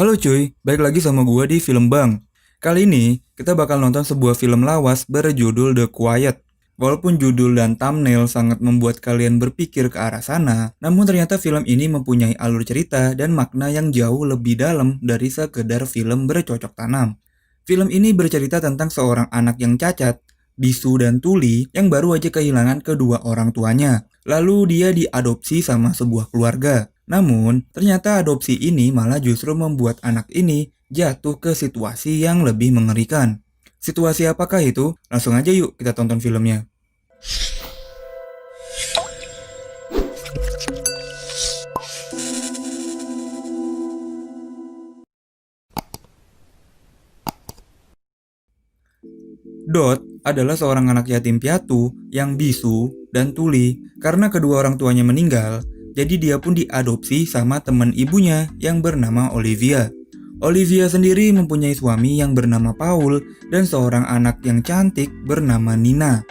Halo cuy, balik lagi sama gua di Film Bang. Kali ini kita bakal nonton sebuah film lawas berjudul The Quiet. Walaupun judul dan thumbnail sangat membuat kalian berpikir ke arah sana, namun ternyata film ini mempunyai alur cerita dan makna yang jauh lebih dalam dari sekedar film bercocok tanam. Film ini bercerita tentang seorang anak yang cacat, bisu dan tuli yang baru aja kehilangan kedua orang tuanya. Lalu dia diadopsi sama sebuah keluarga. Namun, ternyata adopsi ini malah justru membuat anak ini jatuh ke situasi yang lebih mengerikan. Situasi apakah itu? Langsung aja yuk kita tonton filmnya. Dot adalah seorang anak yatim piatu yang bisu dan tuli karena kedua orang tuanya meninggal, jadi dia pun diadopsi sama teman ibunya yang bernama Olivia. Olivia sendiri mempunyai suami yang bernama Paul dan seorang anak yang cantik bernama Nina.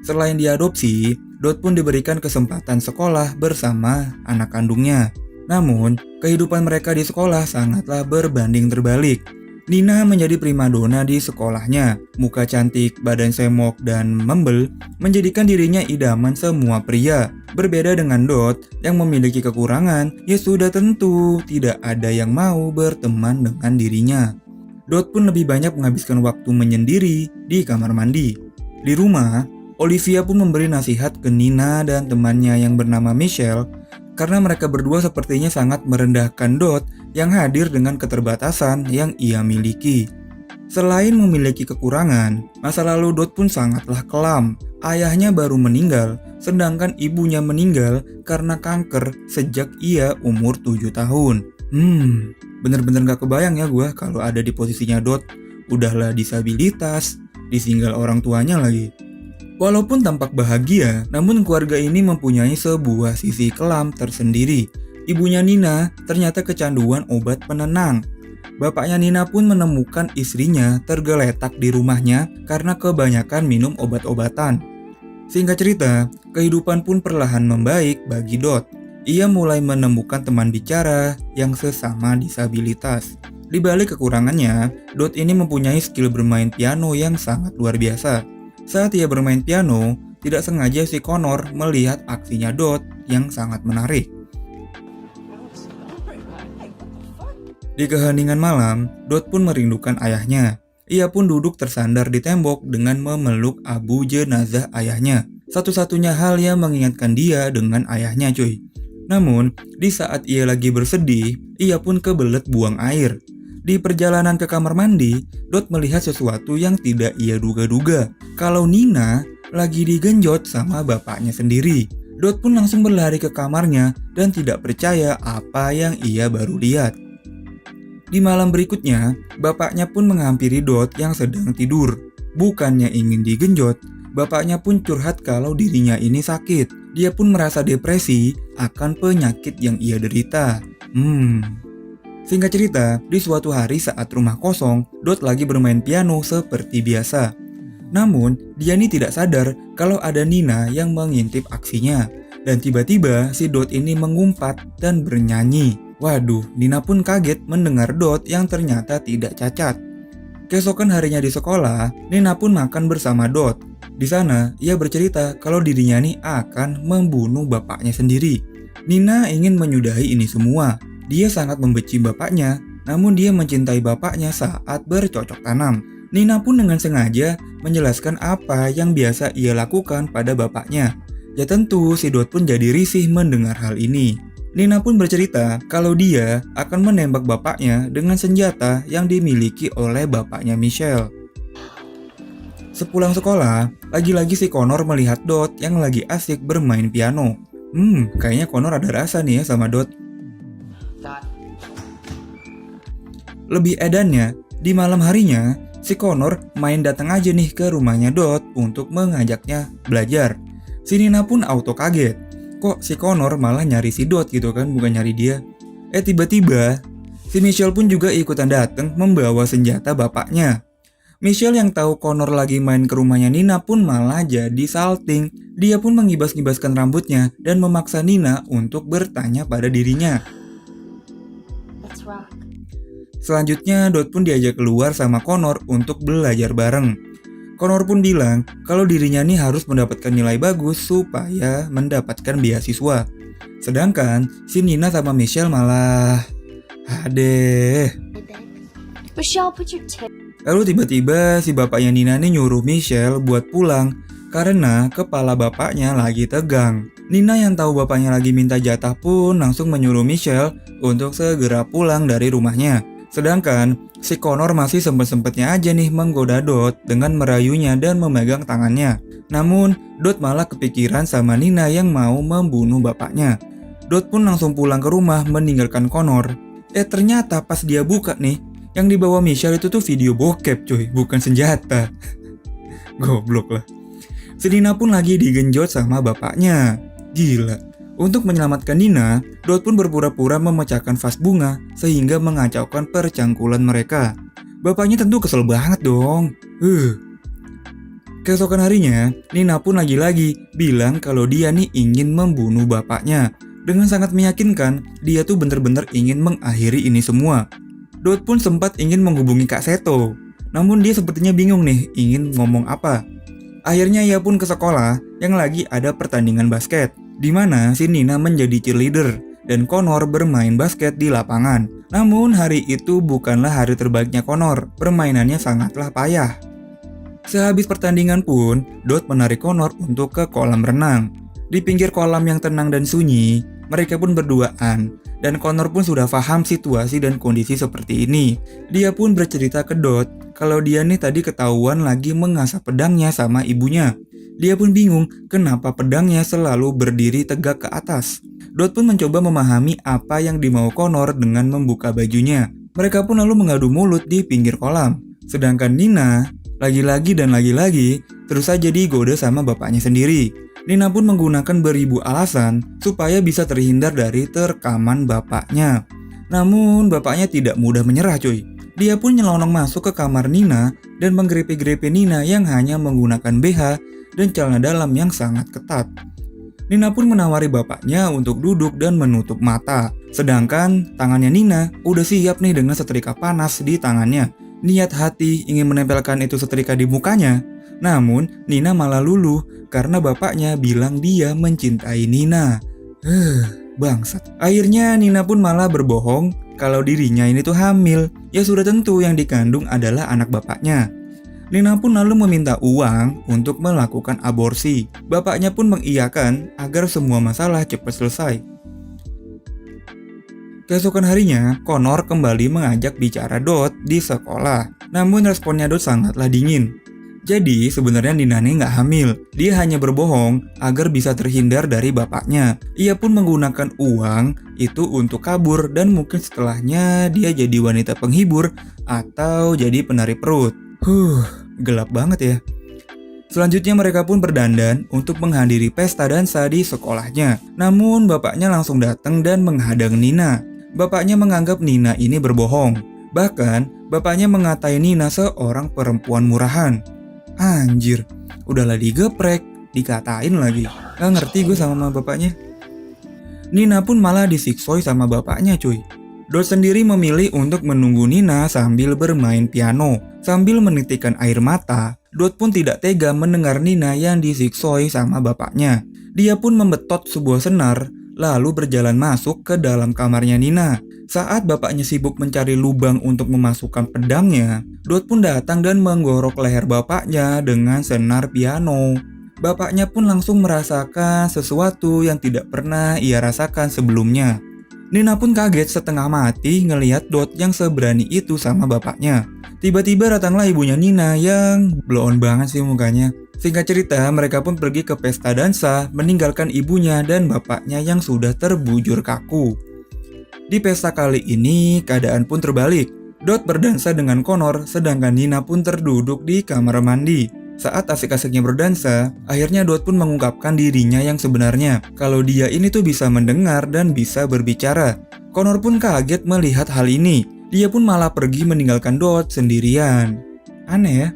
Selain diadopsi, Dot pun diberikan kesempatan sekolah bersama anak kandungnya. Namun, kehidupan mereka di sekolah sangatlah berbanding terbalik. Nina menjadi primadona di sekolahnya. Muka cantik, badan semok, dan membel menjadikan dirinya idaman semua pria. Berbeda dengan Dot yang memiliki kekurangan, ya sudah tentu tidak ada yang mau berteman dengan dirinya. Dot pun lebih banyak menghabiskan waktu menyendiri di kamar mandi. Di rumah, Olivia pun memberi nasihat ke Nina dan temannya yang bernama Michelle karena mereka berdua sepertinya sangat merendahkan Dot yang hadir dengan keterbatasan yang ia miliki. Selain memiliki kekurangan, masa lalu Dot pun sangatlah kelam. Ayahnya baru meninggal, sedangkan ibunya meninggal karena kanker sejak ia umur 7 tahun. Bener-bener gak kebayang ya gue kalau ada di posisinya Dot. Udahlah disabilitas, ditinggal orang tuanya lagi. Walaupun tampak bahagia, namun keluarga ini mempunyai sebuah sisi kelam tersendiri. Ibunya Nina ternyata kecanduan obat penenang. Bapaknya Nina pun menemukan istrinya tergeletak di rumahnya karena kebanyakan minum obat-obatan. Singkat cerita, kehidupan pun perlahan membaik bagi Dot. Ia mulai menemukan teman bicara yang sesama disabilitas. Di balik kekurangannya, Dot ini mempunyai skill bermain piano yang sangat luar biasa. Saat ia bermain piano, tidak sengaja si Connor melihat aksinya Dot yang sangat menarik. Di keheningan malam, Dot pun merindukan ayahnya. Ia pun duduk tersandar di tembok dengan memeluk abu jenazah ayahnya. Satu-satunya hal yang mengingatkan dia dengan ayahnya cuy. Namun, di saat ia lagi bersedih, ia pun kebelet buang air. Di perjalanan ke kamar mandi, Dot melihat sesuatu yang tidak ia duga-duga. Kalau Nina lagi digenjot sama bapaknya sendiri. Dot pun langsung berlari ke kamarnya dan tidak percaya apa yang ia baru lihat. Di malam berikutnya, bapaknya pun menghampiri Dot yang sedang tidur. Bukannya ingin digenjot, bapaknya pun curhat kalau dirinya ini sakit. Dia pun merasa depresi akan penyakit yang ia derita. Singkat cerita, di suatu hari saat rumah kosong, Dot lagi bermain piano seperti biasa. Namun, dia ini tidak sadar kalau ada Nina yang mengintip aksinya. Dan tiba-tiba si Dot ini mengumpat dan bernyanyi. Waduh, Nina pun kaget mendengar Dot yang ternyata tidak cacat. Keesokan harinya di sekolah, Nina pun makan bersama Dot. Di sana, ia bercerita kalau dirinya ini akan membunuh bapaknya sendiri. Nina ingin menyudahi ini semua. Dia sangat membenci bapaknya, namun dia mencintai bapaknya saat bercocok tanam. Nina pun dengan sengaja menjelaskan apa yang biasa ia lakukan pada bapaknya. Ya tentu si Dot pun jadi risih mendengar hal ini. Nina pun bercerita kalau dia akan menembak bapaknya dengan senjata yang dimiliki oleh bapaknya Michelle. Sepulang sekolah, lagi-lagi si Connor melihat Dot yang lagi asik bermain piano. Kayaknya Connor ada rasa nih ya sama Dot. Lebih edannya, di malam harinya, si Connor main datang aja nih ke rumahnya Dot untuk mengajaknya belajar. Si Nina pun auto kaget. Kok si Connor malah nyari si Dot gitu kan, bukan nyari dia. Tiba-tiba, si Michelle pun juga ikutan datang membawa senjata bapaknya. Michelle yang tahu Connor lagi main ke rumahnya Nina pun malah jadi salting. Dia pun mengibas-ngibaskan rambutnya dan memaksa Nina untuk bertanya pada dirinya. Selanjutnya Dot pun diajak keluar sama Connor untuk belajar bareng. Connor pun bilang kalau dirinya nih harus mendapatkan nilai bagus supaya mendapatkan beasiswa. Sedangkan si Nina sama Michelle malah hadeh. Michelle, put your tip. Lalu tiba-tiba si bapaknya Nina nih nyuruh Michelle buat pulang karena kepala bapaknya lagi tegang. Nina yang tahu bapaknya lagi minta jatah pun langsung menyuruh Michelle untuk segera pulang dari rumahnya. Sedangkan si Connor masih sempet-sempetnya aja nih menggoda Dot dengan merayunya dan memegang tangannya. Namun Dot malah kepikiran sama Nina yang mau membunuh bapaknya. Dot pun langsung pulang ke rumah meninggalkan Connor. Ternyata pas dia buka nih, yang dibawa Michelle itu tuh video bokep cuy, bukan senjata. Goblok lah. Si Nina pun lagi digenjot sama bapaknya. Gila. Untuk menyelamatkan Nina, Dot pun berpura-pura memecahkan vas bunga sehingga mengacaukan percangkulan mereka. Bapaknya tentu kesel banget dong. Keesokan harinya, Nina pun lagi-lagi bilang kalau dia nih ingin membunuh bapaknya. Dengan sangat meyakinkan, dia tuh bener-bener ingin mengakhiri ini semua. Dot pun sempat ingin menghubungi Kak Seto, namun dia sepertinya bingung nih ingin ngomong apa. Akhirnya ia pun ke sekolah yang lagi ada pertandingan basket, di mana si Nina menjadi cheerleader dan Connor bermain basket di lapangan. Namun hari itu bukanlah hari terbaiknya Connor, permainannya sangatlah payah. Sehabis pertandingan pun, Dot menarik Connor untuk ke kolam renang. Di pinggir kolam yang tenang dan sunyi, mereka pun berduaan. Dan Connor pun sudah paham situasi dan kondisi seperti ini. Dia pun bercerita ke Dot kalau dia nih tadi ketahuan lagi mengasah pedangnya sama ibunya. Dia pun bingung kenapa pedangnya selalu berdiri tegak ke atas. Dot pun mencoba memahami apa yang dimau Connor dengan membuka bajunya. Mereka pun lalu mengadu mulut di pinggir kolam. Sedangkan Nina lagi-lagi dan lagi-lagi terus saja digoda sama bapaknya sendiri. Nina pun menggunakan beribu alasan supaya bisa terhindar dari terkaman bapaknya. Namun bapaknya tidak mudah menyerah cuy. Dia pun nyelonong masuk ke kamar Nina dan menggrepe-grepe Nina yang hanya menggunakan BH dan celana dalam yang sangat ketat. Nina pun menawari bapaknya untuk duduk dan menutup mata. Sedangkan tangannya Nina udah siap nih dengan setrika panas di tangannya. Niat hati ingin menempelkan itu setrika di mukanya. Namun Nina malah luluh karena bapaknya bilang dia mencintai Nina. Bangsat. Akhirnya Nina pun malah berbohong kalau dirinya ini tuh hamil. Ya sudah tentu yang dikandung adalah anak bapaknya. Nina pun lalu meminta uang untuk melakukan aborsi. Bapaknya pun mengiyakan agar semua masalah cepat selesai. Keesokan harinya, Connor kembali mengajak bicara Dot di sekolah. Namun responnya Dot sangatlah dingin. Jadi sebenarnya Nina nih nggak hamil. Dia hanya berbohong agar bisa terhindar dari bapaknya. Ia pun menggunakan uang itu untuk kabur dan mungkin setelahnya dia jadi wanita penghibur atau jadi penari perut. Gelap banget ya. Selanjutnya mereka pun berdandan untuk menghadiri pesta dansa di sekolahnya. Namun bapaknya langsung datang dan menghadang Nina. Bapaknya menganggap Nina ini berbohong. Bahkan bapaknya mengatai Nina seorang perempuan murahan. Anjir, udahlah digeprek, dikatain lagi. Gak ngerti gue sama bapaknya. Nina pun malah disiksoi sama bapaknya cuy. Dot sendiri memilih untuk menunggu Nina sambil bermain piano. Sambil menitikkan air mata, Dot pun tidak tega mendengar Nina yang disiksoi sama bapaknya. Dia pun membetot sebuah senar, lalu berjalan masuk ke dalam kamarnya Nina. Saat bapaknya sibuk mencari lubang untuk memasukkan pedangnya, Dot pun datang dan menggorok leher bapaknya dengan senar piano. Bapaknya pun langsung merasakan sesuatu yang tidak pernah ia rasakan sebelumnya. Nina pun kaget setengah mati ngelihat Dot yang seberani itu sama bapaknya. Tiba-tiba datanglah ibunya Nina yang blow on banget sih mukanya. Singkat cerita, mereka pun pergi ke pesta dansa, meninggalkan ibunya dan bapaknya yang sudah terbujur kaku. Di pesta kali ini, keadaan pun terbalik. Dot berdansa dengan Connor, sedangkan Nina pun terduduk di kamar mandi. Saat asik-asiknya berdansa, akhirnya Dot pun mengungkapkan dirinya yang sebenarnya, kalau dia ini tuh bisa mendengar dan bisa berbicara. Connor pun kaget melihat hal ini. Dia pun malah pergi meninggalkan Dot sendirian. Aneh ya.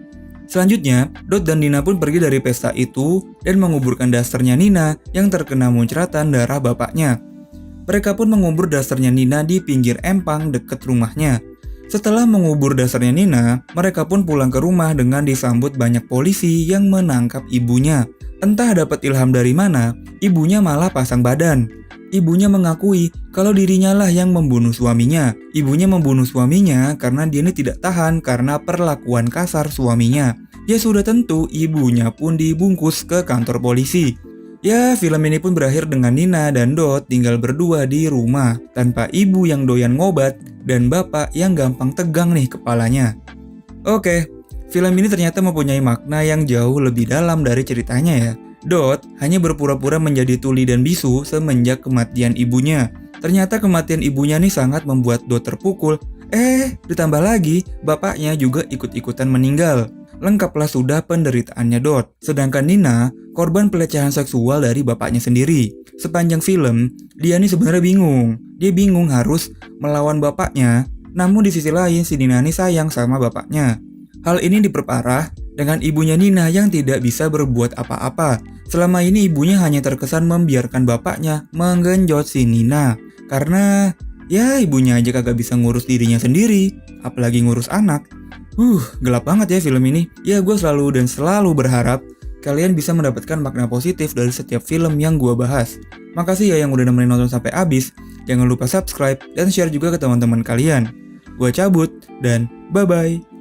Selanjutnya, Dot dan Nina pun pergi dari pesta itu dan menguburkan dasternya Nina yang terkena muncratan darah bapaknya. Mereka pun mengubur dasternya Nina di pinggir empang dekat rumahnya. Setelah mengubur dasarnya Nina, mereka pun pulang ke rumah dengan disambut banyak polisi yang menangkap ibunya. Entah dapat ilham dari mana, ibunya malah pasang badan. Ibunya mengakui kalau dirinya lah yang membunuh suaminya. Ibunya membunuh suaminya karena dia ini tidak tahan karena perlakuan kasar suaminya. Ya sudah tentu, ibunya pun dibungkus ke kantor polisi. Ya, film ini pun berakhir dengan Nina dan Dot tinggal berdua di rumah, tanpa ibu yang doyan ngobat dan bapak yang gampang tegang nih kepalanya. Oke, film ini ternyata mempunyai makna yang jauh lebih dalam dari ceritanya ya. Dot hanya berpura-pura menjadi tuli dan bisu semenjak kematian ibunya. Ternyata kematian ibunya nih sangat membuat Dot terpukul. Ditambah lagi, bapaknya juga ikut-ikutan meninggal. Lengkaplah sudah penderitaannya Dot. Sedangkan Nina, korban pelecehan seksual dari bapaknya sendiri. Sepanjang film, dia nih sebenarnya bingung. Dia bingung harus melawan bapaknya, namun di sisi lain si Nina nih sayang sama bapaknya. Hal ini diperparah dengan ibunya Nina yang tidak bisa berbuat apa-apa. Selama ini ibunya hanya terkesan membiarkan bapaknya menggenjot si Nina. Karena ya ibunya aja kagak bisa ngurus dirinya sendiri, apalagi ngurus anak. Gelap banget ya film ini. Ya gue selalu berharap kalian bisa mendapatkan makna positif dari setiap film yang gue bahas. Makasih ya yang udah nemenin nonton sampai habis. Jangan lupa subscribe dan share juga ke teman-teman kalian. Gue cabut dan bye-bye.